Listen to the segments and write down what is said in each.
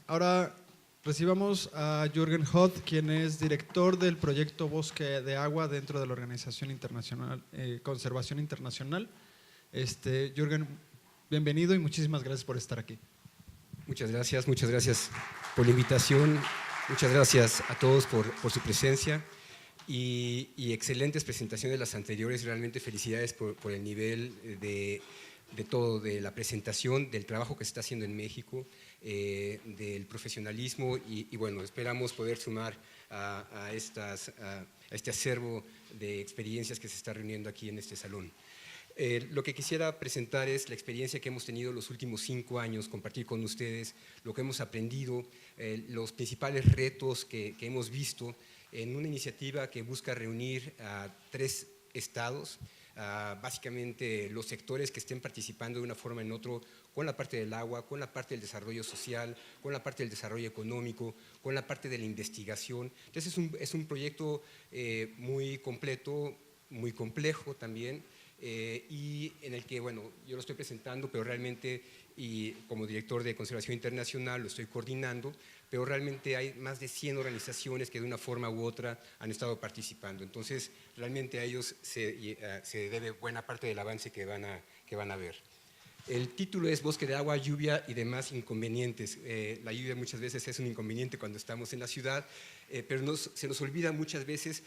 Ahora recibamos a Jürgen Hoth, quien es director del proyecto Bosque de Agua dentro de la Organización Internacional Conservación Internacional. Jürgen, bienvenido y muchísimas gracias por estar aquí. Muchas gracias por la invitación, muchas gracias a todos por su presencia y excelentes presentaciones las anteriores, realmente felicidades por el nivel de todo, de la presentación, del trabajo que se está haciendo en México, del profesionalismo y bueno, esperamos poder sumar a este acervo de experiencias que se está reuniendo aquí en este salón. Lo que quisiera presentar es la experiencia que hemos tenido los últimos 5 años, compartir con ustedes lo que hemos aprendido, los principales retos que hemos visto en una iniciativa que busca reunir a 3 estados, básicamente los sectores que estén participando de una forma o en otra con la parte del agua, con la parte del desarrollo social, con la parte del desarrollo económico, con la parte de la investigación. Entonces es un proyecto muy completo, muy complejo también, y en el que, bueno, yo lo estoy presentando, pero realmente, y como director de Conservación Internacional lo estoy coordinando, pero realmente hay más de 100 organizaciones que de una forma u otra han estado participando. Entonces, realmente a ellos se debe buena parte del avance que van a ver. El título es Bosque de Agua, Lluvia y demás inconvenientes. La lluvia muchas veces es un inconveniente cuando estamos en la ciudad, pero se nos olvida muchas veces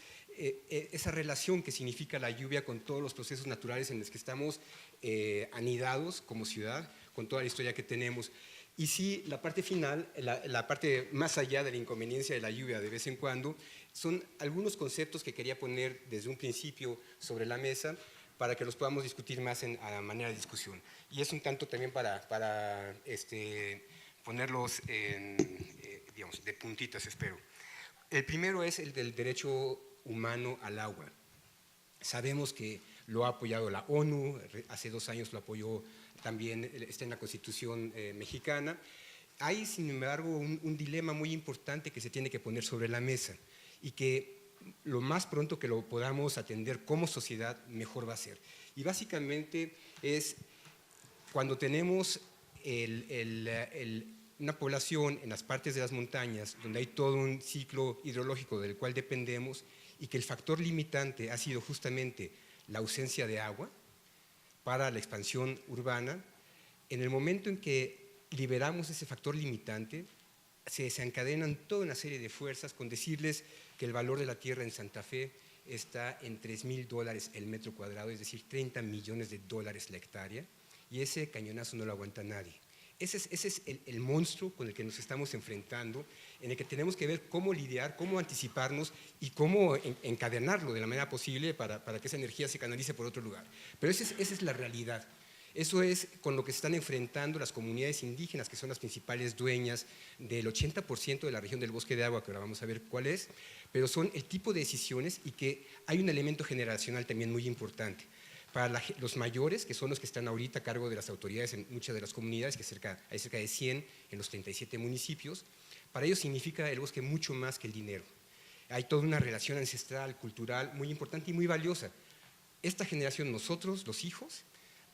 esa relación que significa la lluvia con todos los procesos naturales en los que estamos anidados como ciudad, con toda la historia que tenemos. Y sí, la parte final, la parte más allá de la inconveniencia de la lluvia de vez en cuando, son algunos conceptos que quería poner desde un principio sobre la mesa para que los podamos discutir más a manera de discusión. Y es un tanto también para ponerlos digamos, de puntitas, espero. El primero es el del derecho humano al agua. Sabemos que lo ha apoyado la ONU, hace 2 años lo apoyó también, está en la Constitución mexicana. Hay, sin embargo, un dilema muy importante que se tiene que poner sobre la mesa y que lo más pronto que lo podamos atender como sociedad, mejor va a ser. Y básicamente es cuando tenemos una población en las partes de las montañas donde hay todo un ciclo hidrológico del cual dependemos y que el factor limitante ha sido justamente la ausencia de agua para la expansión urbana, en el momento en que liberamos ese factor limitante, se desencadenan toda una serie de fuerzas, con decirles que el valor de la tierra en Santa Fe está en $3,000 el metro cuadrado, es decir, $30 millones la hectárea, y ese cañonazo no lo aguanta nadie. Ese es el monstruo con el que nos estamos enfrentando, en el que tenemos que ver cómo lidiar, cómo anticiparnos y cómo encadenarlo de la manera posible para que esa energía se canalice por otro lugar. Pero esa es la realidad. Eso es con lo que se están enfrentando las comunidades indígenas, que son las principales dueñas del 80% de la región del Bosque de Agua, que ahora vamos a ver cuál es, pero son el tipo de decisiones y que hay un elemento generacional también muy importante. Para los mayores, que son los que están ahorita a cargo de las autoridades en muchas de las comunidades, que hay cerca de 100 en los 37 municipios, para ellos significa el bosque mucho más que el dinero. Hay toda una relación ancestral, cultural, muy importante y muy valiosa. Esta generación, nosotros, los hijos,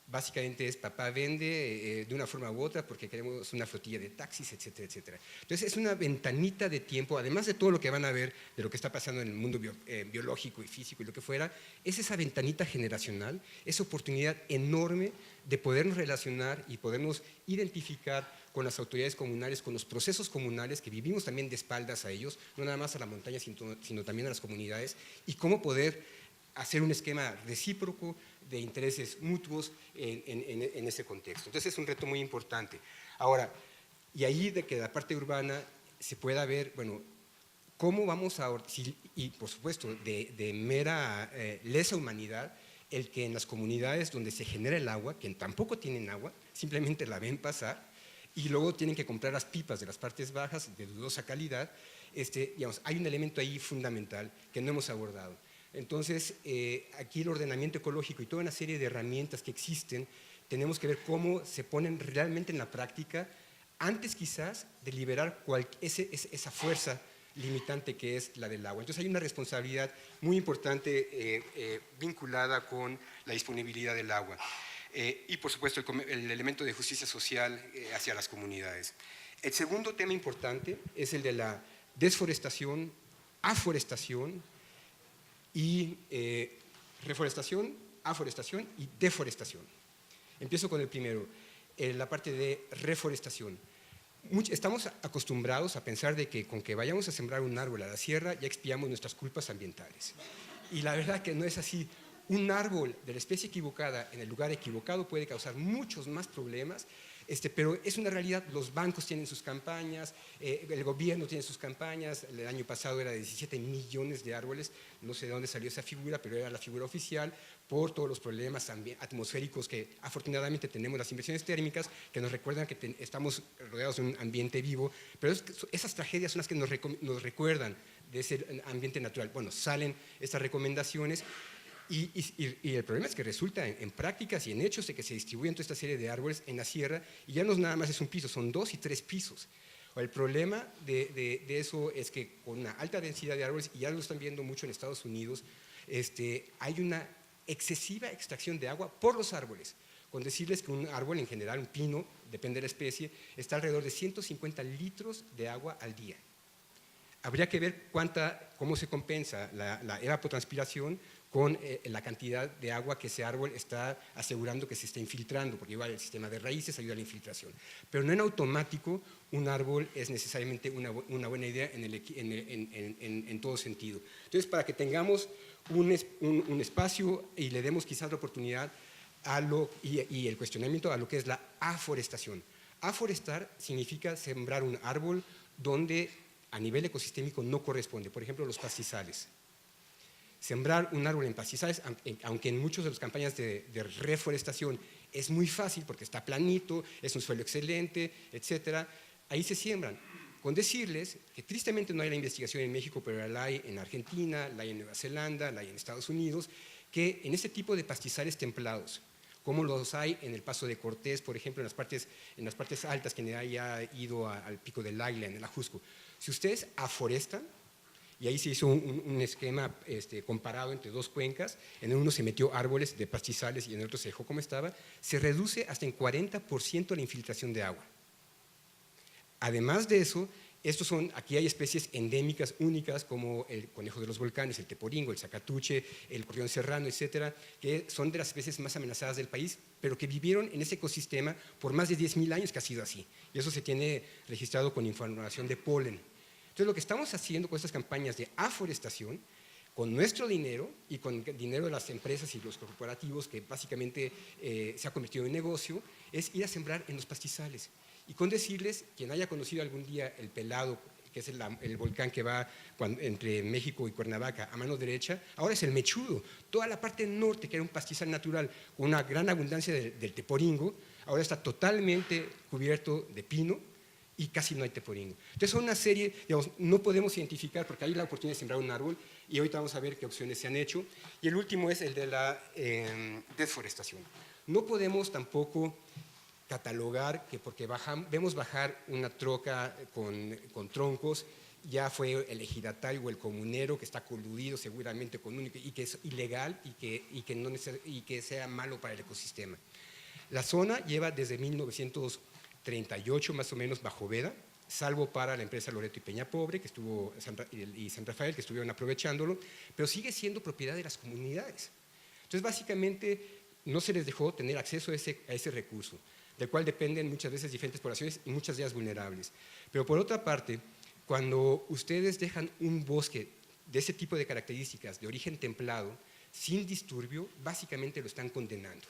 básicamente es papá vende de una forma u otra porque queremos una flotilla de taxis, etcétera, etcétera. Entonces es una ventanita de tiempo, además de todo lo que van a ver de lo que está pasando en el mundo biológico y físico y lo que fuera, es esa ventanita generacional, esa oportunidad enorme de podernos relacionar y podernos identificar con las autoridades comunales, con los procesos comunales que vivimos también de espaldas a ellos, no nada más a la montaña, sino también a las comunidades, y cómo poder hacer un esquema recíproco de intereses mutuos en ese contexto. Entonces es un reto muy importante. Ahora, y ahí de que la parte urbana se pueda ver, bueno, cómo vamos a, y por supuesto de mera lesa humanidad, el que en las comunidades donde se genera el agua, que tampoco tienen agua, simplemente la ven pasar, y luego tienen que comprar las pipas de las partes bajas de dudosa calidad, digamos, hay un elemento ahí fundamental que no hemos abordado. Entonces, aquí el ordenamiento ecológico y toda una serie de herramientas que existen, tenemos que ver cómo se ponen realmente en la práctica antes quizás de liberar esa fuerza limitante que es la del agua. Entonces hay una responsabilidad muy importante vinculada con la disponibilidad del agua. Y por supuesto el elemento de justicia social hacia las comunidades. El segundo tema importante es el de la desforestación, aforestación y reforestación, aforestación y deforestación. Empiezo con el primero, la parte de reforestación. Estamos acostumbrados a pensar de que con que vayamos a sembrar un árbol a la sierra ya expiamos nuestras culpas ambientales. Y la verdad que no es así. Un árbol de la especie equivocada en el lugar equivocado puede causar muchos más problemas, pero es una realidad. Los bancos tienen sus campañas, el gobierno tiene sus campañas. El año pasado era de 17 millones de árboles, no sé de dónde salió esa figura, pero era la figura oficial por todos los problemas atmosféricos que afortunadamente tenemos, las inversiones térmicas que nos recuerdan que estamos rodeados de un ambiente vivo, pero esas tragedias son las que nos recuerdan de ese ambiente natural. Bueno, salen estas recomendaciones. Y el problema es que resulta en prácticas y en hechos de que se distribuyen toda esta serie de árboles en la sierra y ya no nada más es un piso, son 2 y 3 pisos. El problema de eso es que con una alta densidad de árboles, y ya lo están viendo mucho en Estados Unidos, hay una excesiva extracción de agua por los árboles. Con decirles que un árbol en general, un pino, depende de la especie, está alrededor de 150 litros de agua al día. Habría que ver cómo se compensa la evapotranspiración con la cantidad de agua que ese árbol está asegurando que se está infiltrando, porque igual el sistema de raíces ayuda a la infiltración. Pero no en automático un árbol es necesariamente una buena idea en todo sentido. Entonces, para que tengamos un espacio y le demos quizás la oportunidad y el cuestionamiento a lo que es la aforestación. Aforestar significa sembrar un árbol donde a nivel ecosistémico no corresponde, por ejemplo, los pastizales. Sembrar un árbol en pastizales, aunque en muchas de las campañas de reforestación es muy fácil porque está planito, es un suelo excelente, etcétera, ahí se siembran. Con decirles que tristemente no hay la investigación en México, pero la hay en Argentina, la hay en Nueva Zelanda, la hay en Estados Unidos, que en este tipo de pastizales templados, como los hay en el Paso de Cortés, por ejemplo, en las partes altas, que haya ido al Pico del Águila, en el Ajusco, si ustedes aforestan, y ahí se hizo un esquema comparado entre 2 cuencas, en uno se metió árboles de pastizales y en el otro se dejó como estaba, se reduce hasta en 40% la infiltración de agua. Además de eso, aquí hay especies endémicas únicas como el conejo de los volcanes, el teporingo, el zacatuche, el gorrión serrano, etcétera, que son de las especies más amenazadas del país, pero que vivieron en ese ecosistema por más de 10.000 años que ha sido así. Y eso se tiene registrado con información de polen. Entonces, lo que estamos haciendo con estas campañas de aforestación, con nuestro dinero y con el dinero de las empresas y los corporativos, que básicamente se ha convertido en negocio, es ir a sembrar en los pastizales. Y con decirles, quien haya conocido algún día el Pelado, que es el volcán que va entre México y Cuernavaca a mano derecha, ahora es el Mechudo. Toda la parte norte, que era un pastizal natural con una gran abundancia del teporingo, ahora está totalmente cubierto de pino, y casi no hay teporingo. Entonces son una serie, digamos, no podemos identificar, porque hay la oportunidad de sembrar un árbol, y ahorita vamos a ver qué opciones se han hecho. Y el último es el de la desforestación. No podemos tampoco catalogar que porque vemos bajar una troca con troncos, ya fue el ejidatario o el comunero que está coludido seguramente con y que es ilegal y que sea malo para el ecosistema. La zona lleva desde 1938 más o menos bajo veda, salvo para la empresa Loreto y Peña Pobre y San Rafael, que estuvieron aprovechándolo, pero sigue siendo propiedad de las comunidades. Entonces, básicamente, no se les dejó tener acceso a ese recurso, del cual dependen muchas veces diferentes poblaciones y muchas de ellas vulnerables. Pero por otra parte, cuando ustedes dejan un bosque de ese tipo de características, de origen templado, sin disturbio, básicamente lo están condenando.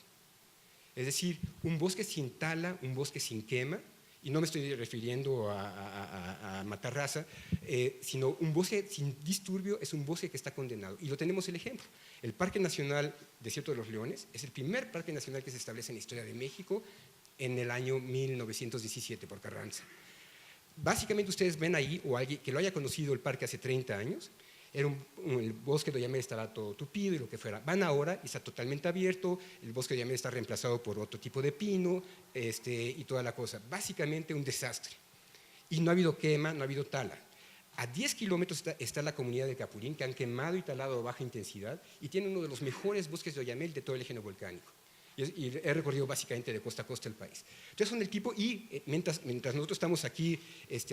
Es decir, un bosque sin tala, un bosque sin quema, y no me estoy refiriendo a matar raza, sino un bosque sin disturbio es un bosque que está condenado. Y lo tenemos el ejemplo. El Parque Nacional Desierto de los Leones es el primer parque nacional que se establece en la historia de México en el año 1917 por Carranza. Básicamente ustedes ven ahí, o alguien que lo haya conocido el parque hace 30 años, el bosque de Oyamel estaba todo tupido y lo que fuera. Van ahora y está totalmente abierto, el bosque de Oyamel está reemplazado por otro tipo de pino y toda la cosa. Básicamente un desastre. Y no ha habido quema, no ha habido tala. A 10 kilómetros está la comunidad de Capulín, que han quemado y talado a baja intensidad y tiene uno de los mejores bosques de Oyamel de todo el eje volcánico. y he recorrido básicamente de costa a costa el país. Entonces son del tipo, y mientras nosotros estamos aquí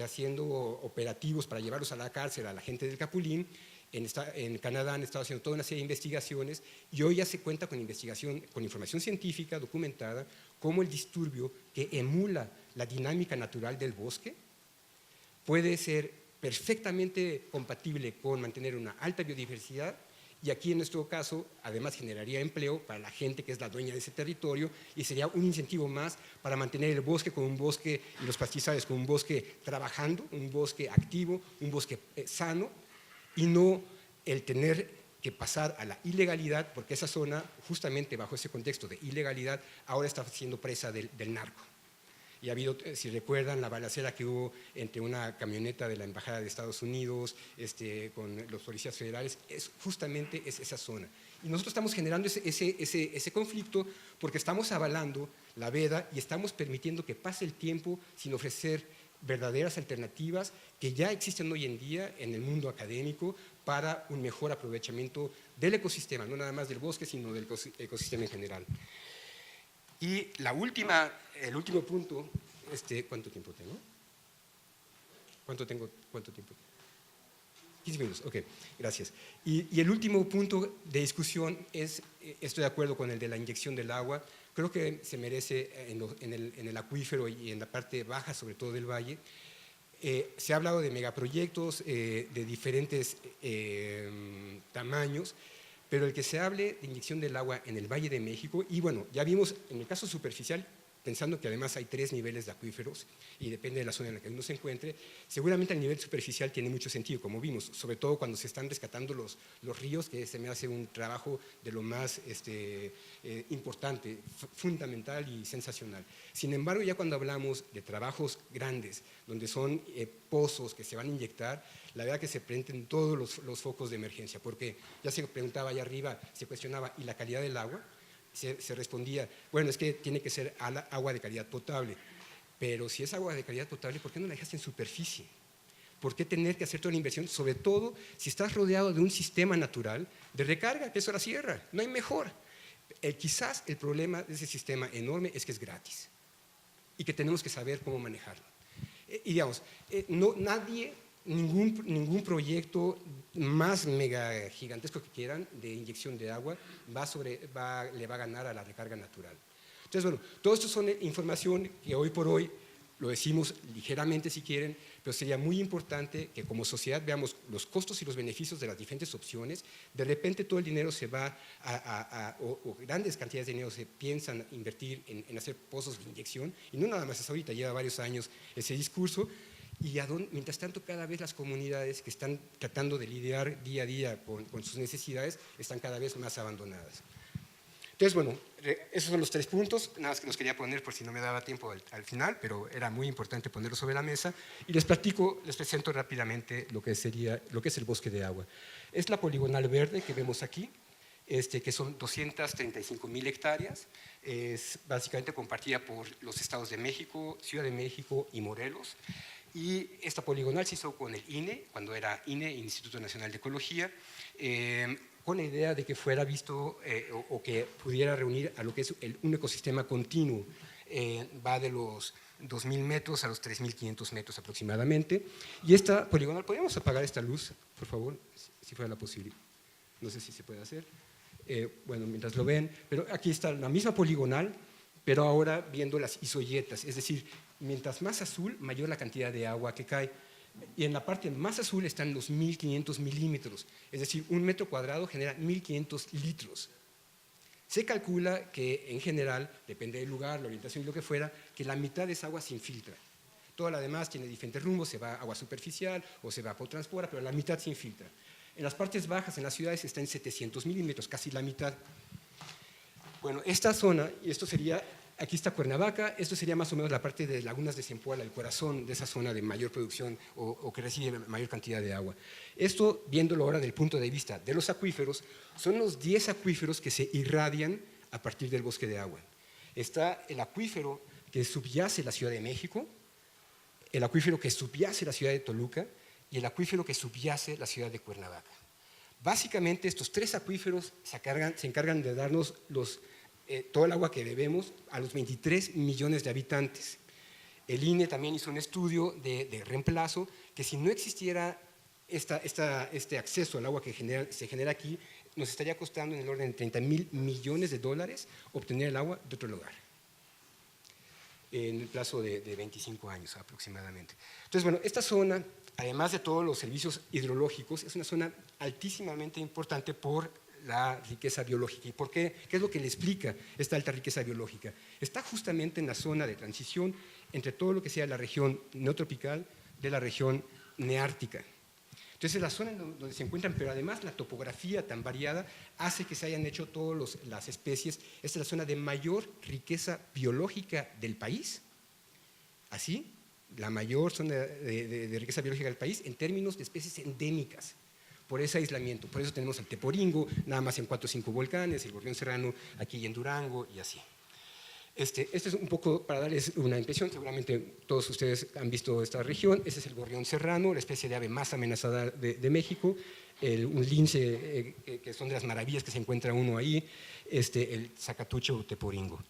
haciendo operativos para llevarlos a la cárcel a la gente del Capulín, en Canadá han estado haciendo toda una serie de investigaciones y hoy ya se cuenta con información científica documentada cómo el disturbio que emula la dinámica natural del bosque puede ser perfectamente compatible con mantener una alta biodiversidad, y aquí en nuestro caso además generaría empleo para la gente que es la dueña de ese territorio y sería un incentivo más para mantener el bosque con un bosque y los pastizales con un bosque trabajando, un bosque activo, un bosque sano, y no el tener que pasar a la ilegalidad, porque esa zona, justamente bajo ese contexto de ilegalidad, ahora está siendo presa del narco. Y ha habido, si recuerdan, la balacera que hubo entre una camioneta de la Embajada de Estados Unidos con los policías federales, justamente es esa zona. Y nosotros estamos generando ese conflicto porque estamos avalando la veda y estamos permitiendo que pase el tiempo sin ofrecer verdaderas alternativas que ya existen hoy en día en el mundo académico para un mejor aprovechamiento del ecosistema, no nada más del bosque, sino del ecosistema en general. Y el último punto, ¿cuánto tiempo tengo? ¿Cuánto tiempo? 15 minutos, ok, gracias. Y el último punto de discusión estoy de acuerdo con el de la inyección del agua. Creo que se merece en el acuífero y en la parte baja, sobre todo del valle. Se ha hablado de megaproyectos de diferentes tamaños, pero el que se hable de inyección del agua en el Valle de México, y bueno, ya vimos en el caso superficial, pensando que además hay 3 niveles de acuíferos y depende de la zona en la que uno se encuentre, seguramente el nivel superficial tiene mucho sentido, como vimos, sobre todo cuando se están rescatando los ríos, que se me hace un trabajo de lo más importante, fundamental y sensacional. Sin embargo, ya cuando hablamos de trabajos grandes, donde son pozos que se van a inyectar, la verdad que se prenden todos los focos de emergencia, porque ya se preguntaba allá arriba, se cuestionaba, ¿y la calidad del agua? Se respondía, bueno, es que tiene que ser agua de calidad potable, pero si es agua de calidad potable, ¿por qué no la dejaste en superficie? ¿Por qué tener que hacer toda la inversión? Sobre todo si estás rodeado de un sistema natural de recarga, que es la sierra, no hay mejor. Quizás el problema de ese sistema enorme es que es gratis y que tenemos que saber cómo manejarlo. Y digamos, ningún proyecto más mega gigantesco que quieran de inyección de agua le va a ganar a la recarga natural. Entonces, bueno, todo esto son información que hoy por hoy lo decimos ligeramente si quieren, pero sería muy importante que como sociedad veamos los costos y los beneficios de las diferentes opciones. De repente todo el dinero se va o grandes cantidades de dinero se piensan invertir en hacer pozos de inyección, y no nada más es ahorita, lleva varios años ese discurso. Y mientras tanto cada vez las comunidades que están tratando de lidiar día a día con sus necesidades están cada vez más abandonadas. Entonces, bueno, esos son los 3 puntos, nada más que los quería poner por si no me daba tiempo al final, pero era muy importante ponerlos sobre la mesa, y les presento rápidamente lo que es el bosque de agua. Es la poligonal verde que vemos aquí, que son 235,000 hectáreas, es básicamente compartida por los estados de México, Ciudad de México y Morelos. Y esta poligonal se hizo con el INE, cuando era INE, Instituto Nacional de Ecología, con la idea de que fuera visto o que pudiera reunir a lo que es un ecosistema continuo. Va de los 2.000 metros a los 3.500 metros aproximadamente. Y esta poligonal, ¿podríamos apagar esta luz, por favor, si fuera la posibilidad? No sé si se puede hacer. Bueno, mientras lo ven, pero aquí está la misma poligonal, pero ahora viendo las isoyetas, es decir, mientras más azul, mayor la cantidad de agua que cae. Y en la parte más azul están los 1.500 milímetros, es decir, 1 metro cuadrado genera 1.500 litros. Se calcula que en general, depende del lugar, la orientación y lo que fuera, que la mitad de esa agua se infiltra. Toda la demás tiene diferentes rumbos, se va a agua superficial o se va por transpora, pero la mitad se infiltra. En las partes bajas, en las ciudades, está en 700 milímetros, casi la mitad. Bueno, esta zona, y esto sería, aquí está Cuernavaca, esto sería más o menos la parte de Lagunas de Zempoala, el corazón de esa zona de mayor producción o que recibe mayor cantidad de agua. Esto, viéndolo ahora desde el punto de vista de los acuíferos, son los 10 acuíferos que se irradian a partir del bosque de agua. Está el acuífero que subyace la Ciudad de México, el acuífero que subyace la ciudad de Toluca y el acuífero que subyace la ciudad de Cuernavaca. Básicamente estos 3 acuíferos se encargan de darnos los todo el agua que bebemos a los 23 millones de habitantes. El INE también hizo un estudio de reemplazo que si no existiera este acceso al agua que se genera aquí, nos estaría costando en el orden de 30.000 millones de dólares obtener el agua de otro lugar, en el plazo de 25 años aproximadamente. Entonces, bueno, esta zona, además de todos los servicios hidrológicos, es una zona altísimamente importante por la riqueza biológica. ¿Y por qué? ¿Qué es lo que le explica esta alta riqueza biológica? Está justamente en la zona de transición entre todo lo que sea la región neotropical de la región neártica. Entonces, la zona donde se encuentran, pero además la topografía tan variada hace que se hayan hecho todas las especies. Esta es la zona de mayor riqueza biológica del país, así, la mayor zona de riqueza biológica del país en términos de especies endémicas, por ese aislamiento. Por eso tenemos el Teporingo, nada más en 4 o 5 volcanes, el Gorrión Serrano aquí en Durango y así. Este es un poco para darles una impresión, seguramente todos ustedes han visto esta región. Este es el gorrión serrano, la especie de ave más amenazada de México, un lince que son de las maravillas que se encuentra uno ahí, el Zacatuche o Teporingo.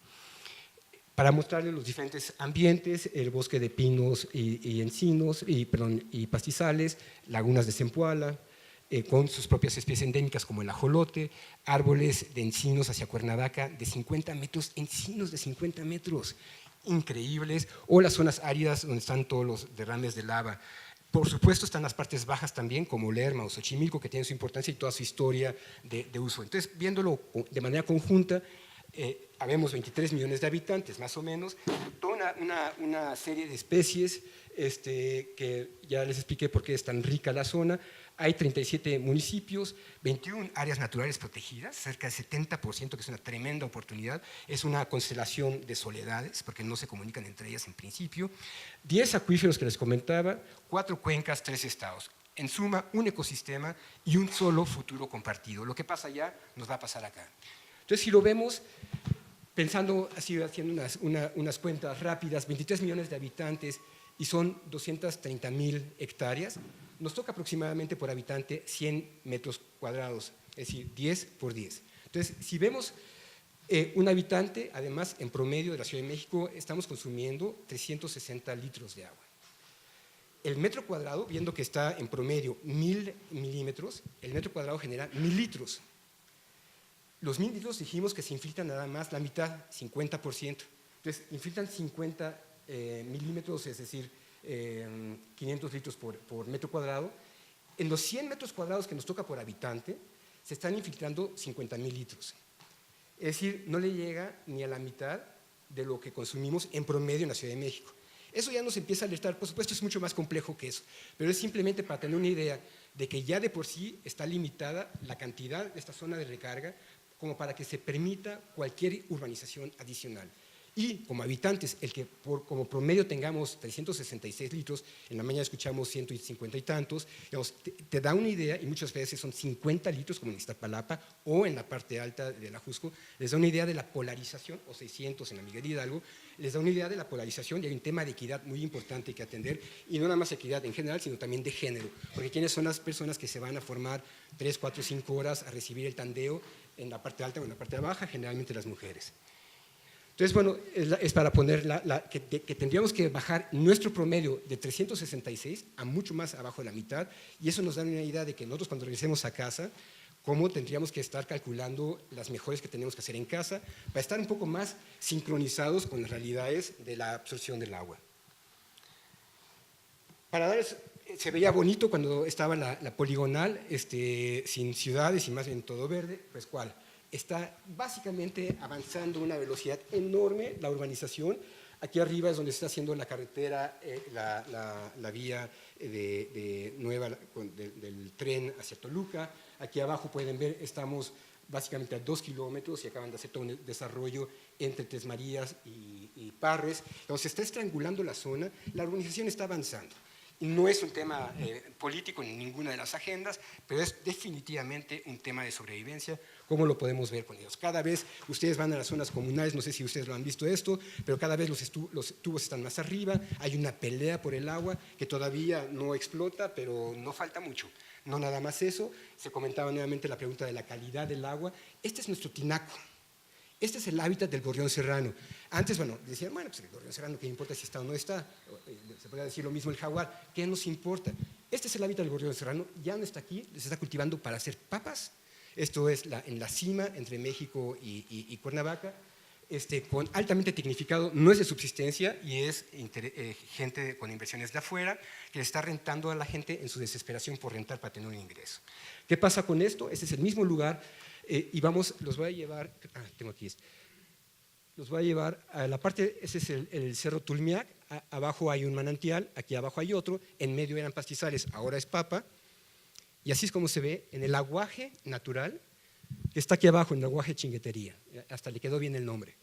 Para mostrarles los diferentes ambientes, el bosque de pinos y encinos, y pastizales, lagunas de Zempoala, con sus propias especies endémicas como el ajolote, árboles de encinos hacia Cuernavaca de 50 metros, encinos de 50 metros, increíbles, o las zonas áridas donde están todos los derrames de lava. Por supuesto están las partes bajas también, como Lerma o Xochimilco, que tienen su importancia y toda su historia de uso. Entonces, viéndolo de manera conjunta, habemos 23 millones de habitantes, más o menos, toda una serie de especies que ya les expliqué por qué es tan rica la zona. Hay 37 municipios, 21 áreas naturales protegidas, cerca del 70%, que es una tremenda oportunidad. Es una constelación de soledades, porque no se comunican entre ellas en principio. 10 acuíferos que les comentaba, 4 cuencas, 3 estados. En suma, un ecosistema y un solo futuro compartido. Lo que pasa allá nos va a pasar acá. Entonces, si lo vemos, pensando así, haciendo unas cuentas rápidas, 23 millones de habitantes y son 230.000 hectáreas, nos toca aproximadamente por habitante 100 metros cuadrados, es decir, 10 por 10. Entonces, si vemos un habitante, además, en promedio de la Ciudad de México, estamos consumiendo 360 litros de agua. El metro cuadrado, viendo que está en promedio 1000 milímetros, el metro cuadrado genera 1000 litros. Los 1000 litros dijimos que se infiltran nada más la mitad, 50%. Entonces, infiltran 50 milímetros, es decir, 500 litros por metro cuadrado. En los 100 metros cuadrados que nos toca por habitante, se están infiltrando 50.000 litros. Es decir, no le llega ni a la mitad de lo que consumimos en promedio en la Ciudad de México. Eso ya nos empieza a alertar, por supuesto es mucho más complejo que eso, pero es simplemente para tener una idea de que ya de por sí está limitada la cantidad de esta zona de recarga como para que se permita cualquier urbanización adicional. Y como habitantes, el que como promedio tengamos 366 litros, en la mañana escuchamos 150 y tantos, digamos, te da una idea, y muchas veces son 50 litros como en Iztapalapa o en la parte alta de la Jusco, les da una idea de la polarización, o 600 en la Miguel Hidalgo, les da una idea de la polarización y hay un tema de equidad muy importante que atender, y no nada más equidad en general, sino también de género, porque quiénes son las personas que se van a formar 3, 4, 5 horas a recibir el tandeo en la parte alta o en la parte baja, generalmente las mujeres. Entonces, bueno, es para poner que tendríamos que bajar nuestro promedio de 366 a mucho más abajo de la mitad, y eso nos da una idea de que nosotros cuando regresemos a casa, cómo tendríamos que estar calculando las mejores que tenemos que hacer en casa para estar un poco más sincronizados con las realidades de la absorción del agua. Para darles, se veía bonito cuando estaba la poligonal, sin ciudades y más bien todo verde, pues ¿cuál? Está básicamente avanzando a una velocidad enorme la urbanización. Aquí arriba es donde se está haciendo la carretera, la vía nueva del tren hacia Toluca. Aquí abajo pueden ver, estamos básicamente a 2 kilómetros y acaban de hacer todo un desarrollo entre Tres Marías y Parres. Entonces se está estrangulando la zona, la urbanización está avanzando. Y no es un tema político en ninguna de las agendas, pero es definitivamente un tema de sobrevivencia, como lo podemos ver con ellos. Cada vez ustedes van a las zonas comunales, no sé si ustedes lo han visto esto, pero cada vez los tubos están más arriba, hay una pelea por el agua que todavía no explota, pero no falta mucho. No nada más eso, se comentaba nuevamente la pregunta de la calidad del agua. Este es nuestro tinaco. Este es el hábitat del gorrión serrano. Antes, bueno, decían, bueno, pues el gorrión serrano, ¿qué importa si está o no está? Se podría decir lo mismo el jaguar, ¿qué nos importa? Este es el hábitat del gorrión serrano, ya no está aquí, se está cultivando para hacer papas. Esto es en la cima entre México y Cuernavaca, con altamente tecnificado, no es de subsistencia y es gente con inversiones de afuera que le está rentando a la gente en su desesperación por rentar para tener un ingreso. ¿Qué pasa con esto? Este es el mismo lugar y los voy a llevar, tengo aquí los voy a llevar a la parte, ese es el Cerro Tulmiac, abajo hay un manantial, aquí abajo hay otro, en medio eran pastizales, ahora es papa, y así es como se ve en el aguaje natural, que está aquí abajo, en el aguaje Chinguetería, hasta le quedó bien el nombre.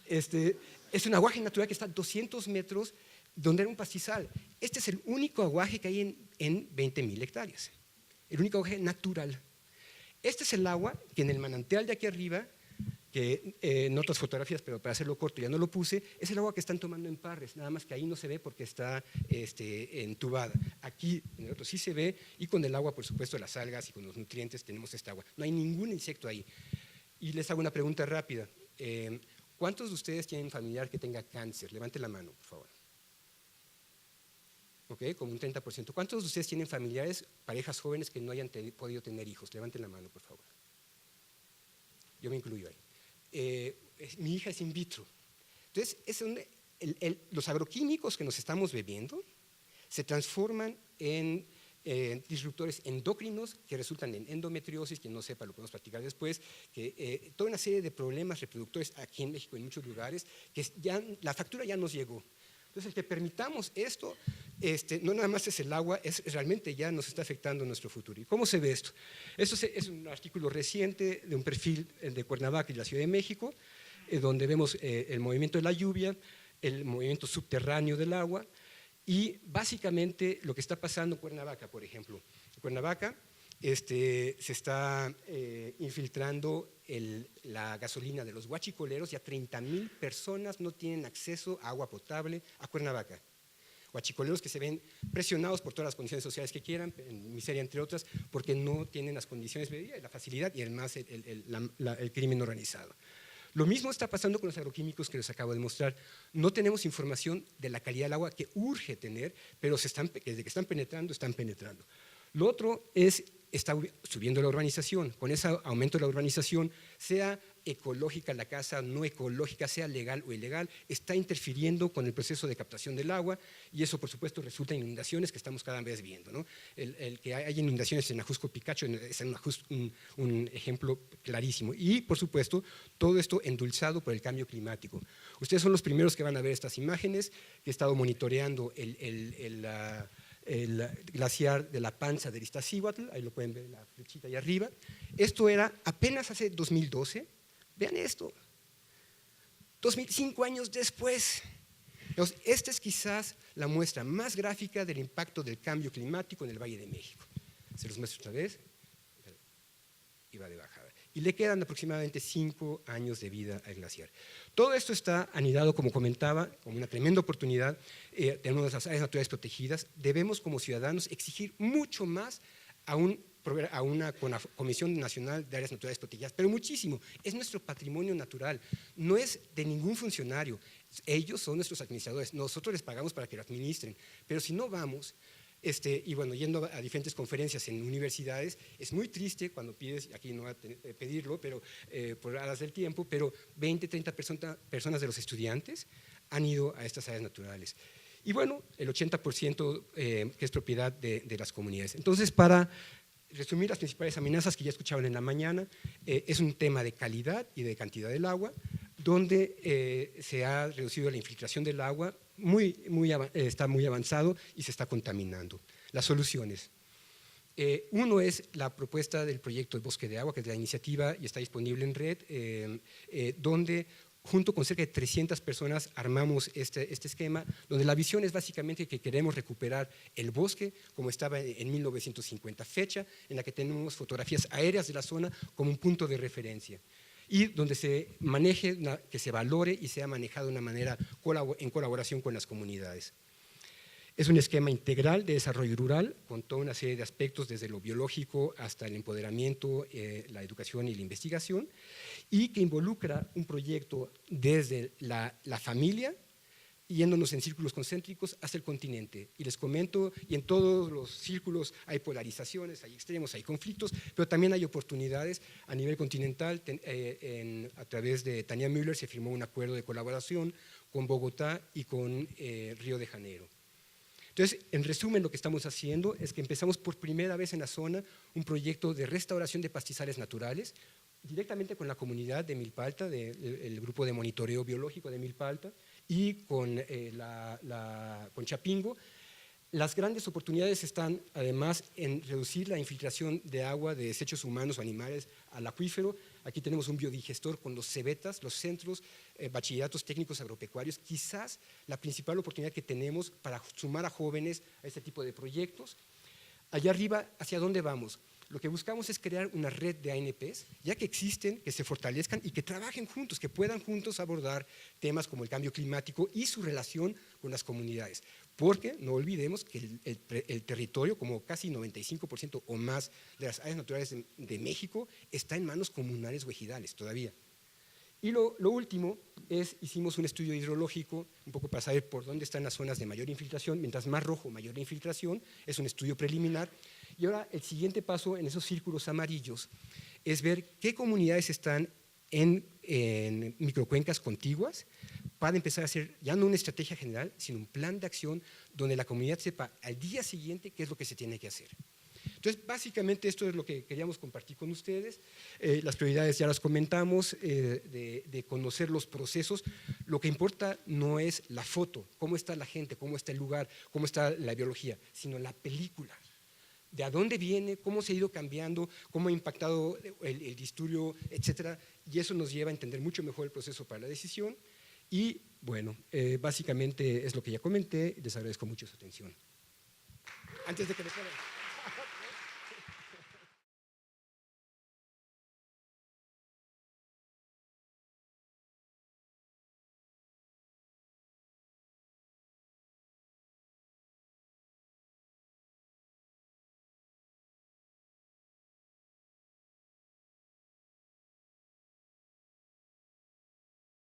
Es un aguaje natural que está a 200 metros, donde era un pastizal. Este es el único aguaje que hay en 20.000 hectáreas, el único aguaje natural. Este es el agua que en el manantial de aquí arriba, que en otras fotografías, pero para hacerlo corto ya no lo puse, es el agua que están tomando en Parres, nada más que ahí no se ve porque está entubada. Aquí en el otro sí se ve, y con el agua, por supuesto, las algas y con los nutrientes tenemos esta agua. No hay ningún insecto ahí. Y les hago una pregunta rápida. ¿Cuántos de ustedes tienen familiar que tenga cáncer? Levante la mano, por favor. Ok, como un 30%. ¿Cuántos de ustedes tienen familiares, parejas jóvenes que no hayan podido tener hijos? Levanten la mano, por favor. Yo me incluyo ahí. Mi hija es in vitro. Entonces, los agroquímicos que nos estamos bebiendo se transforman en disruptores endocrinos que resultan en endometriosis, quien no sepa lo podemos platicar después, que toda una serie de problemas reproductores aquí en México en muchos lugares, que ya, la factura ya nos llegó. Entonces, el que permitamos esto, no nada más es el agua, realmente ya nos está afectando nuestro futuro. ¿Y cómo se ve esto? Esto es un artículo reciente de un perfil de Cuernavaca y la Ciudad de México, donde vemos el movimiento de la lluvia, el movimiento subterráneo del agua, y básicamente lo que está pasando en Cuernavaca, por ejemplo. En Cuernavaca se está infiltrando la gasolina de los huachicoleros, ya 30,000 personas no tienen acceso a agua potable a Cuernavaca. Huachicoleros que se ven presionados por todas las condiciones sociales que quieran, en miseria entre otras, porque no tienen las condiciones de vida, la facilidad y además el crimen organizado. Lo mismo está pasando con los agroquímicos que les acabo de mostrar. No tenemos información de la calidad del agua que urge tener, pero desde que están penetrando. Lo otro está subiendo la urbanización. Con ese aumento de la urbanización, sea ecológica la casa, no ecológica, sea legal o ilegal, está interfiriendo con el proceso de captación del agua y eso, por supuesto, resulta en inundaciones que estamos cada vez viendo, ¿no? El que hay inundaciones en Ajusco Picacho es un ejemplo clarísimo. Y, por supuesto, todo esto endulzado por el cambio climático. Ustedes son los primeros que van a ver estas imágenes, que he estado monitoreando el glaciar de la panza del Iztaccíhuatl, ahí lo pueden ver, la flechita ahí arriba. Esto era apenas hace 2012, vean esto, 5 años después. Entonces, esta es quizás la muestra más gráfica del impacto del cambio climático en el Valle de México. Se los muestro otra vez, y va de bajada. Y le quedan aproximadamente 5 años de vida al glaciar. Todo esto está anidado, como comentaba, como una tremenda oportunidad de una de las áreas naturales protegidas. Debemos, como ciudadanos, exigir mucho más a una Comisión Nacional de Áreas Naturales Protegidas, pero muchísimo. Es nuestro patrimonio natural, no es de ningún funcionario. Ellos son nuestros administradores, nosotros les pagamos para que lo administren, pero si no vamos… y bueno, yendo a diferentes conferencias en universidades, es muy triste cuando pides, aquí no voy a pedirlo, pero por horas del tiempo, pero 20, 30 personas de los estudiantes han ido a estas áreas naturales. Y bueno, el 80% que es propiedad de las comunidades. Entonces, para resumir las principales amenazas que ya escuchaban en la mañana, es un tema de calidad y de cantidad del agua, donde se ha reducido la infiltración del agua, está muy avanzado y se está contaminando. Las soluciones. Uno es la propuesta del proyecto de Bosque de Agua, que es la iniciativa y está disponible en red, donde junto con cerca de 300 personas armamos este esquema, donde la visión es básicamente que queremos recuperar el bosque como estaba en 1950, fecha en la que tenemos fotografías aéreas de la zona como un punto de referencia, y donde se maneje, que se valore y sea manejado de una manera en colaboración con las comunidades. Es un esquema integral de desarrollo rural con toda una serie de aspectos desde lo biológico hasta el empoderamiento, la educación y la investigación, y que involucra un proyecto desde la familia, yéndonos en círculos concéntricos hasta el continente. Y les comento, y en todos los círculos hay polarizaciones, hay extremos, hay conflictos, pero también hay oportunidades. A nivel continental, a través de Tania Müller se firmó un acuerdo de colaboración con Bogotá y con Río de Janeiro. Entonces, en resumen, lo que estamos haciendo es que empezamos por primera vez en la zona un proyecto de restauración de pastizales naturales, directamente con la comunidad de Milpa Alta, el grupo de monitoreo biológico de Milpa Alta, y con Chapingo. Las grandes oportunidades están además en reducir la infiltración de agua de desechos humanos o animales al acuífero. Aquí tenemos un biodigestor con los CEBETAS, los centros bachilleratos técnicos agropecuarios, quizás la principal oportunidad que tenemos para sumar a jóvenes a este tipo de proyectos. Allá arriba, ¿hacia dónde vamos? Lo que buscamos es crear una red de ANPs, ya que existen, que se fortalezcan y que trabajen juntos, que puedan juntos abordar temas como el cambio climático y su relación con las comunidades. Porque no olvidemos que el territorio, como casi 95% o más de las áreas naturales de México, está en manos comunales o ejidales todavía. Y lo último es, hicimos un estudio hidrológico, un poco para saber por dónde están las zonas de mayor infiltración. Mientras más rojo, mayor la infiltración, es un estudio preliminar. Y ahora el siguiente paso en esos círculos amarillos es ver qué comunidades están en microcuencas contiguas para empezar a hacer ya no una estrategia general, sino un plan de acción donde la comunidad sepa al día siguiente qué es lo que se tiene que hacer. Entonces, básicamente esto es lo que queríamos compartir con ustedes. Las prioridades ya las comentamos, de conocer los procesos. Lo que importa no es la foto, cómo está la gente, cómo está el lugar, cómo está la biología, sino la película. De a dónde viene, cómo se ha ido cambiando, cómo ha impactado el disturbio, etcétera. Y eso nos lleva a entender mucho mejor el proceso para la decisión. Y bueno, básicamente es lo que ya comenté. Les agradezco mucho su atención. Antes de que me pongan.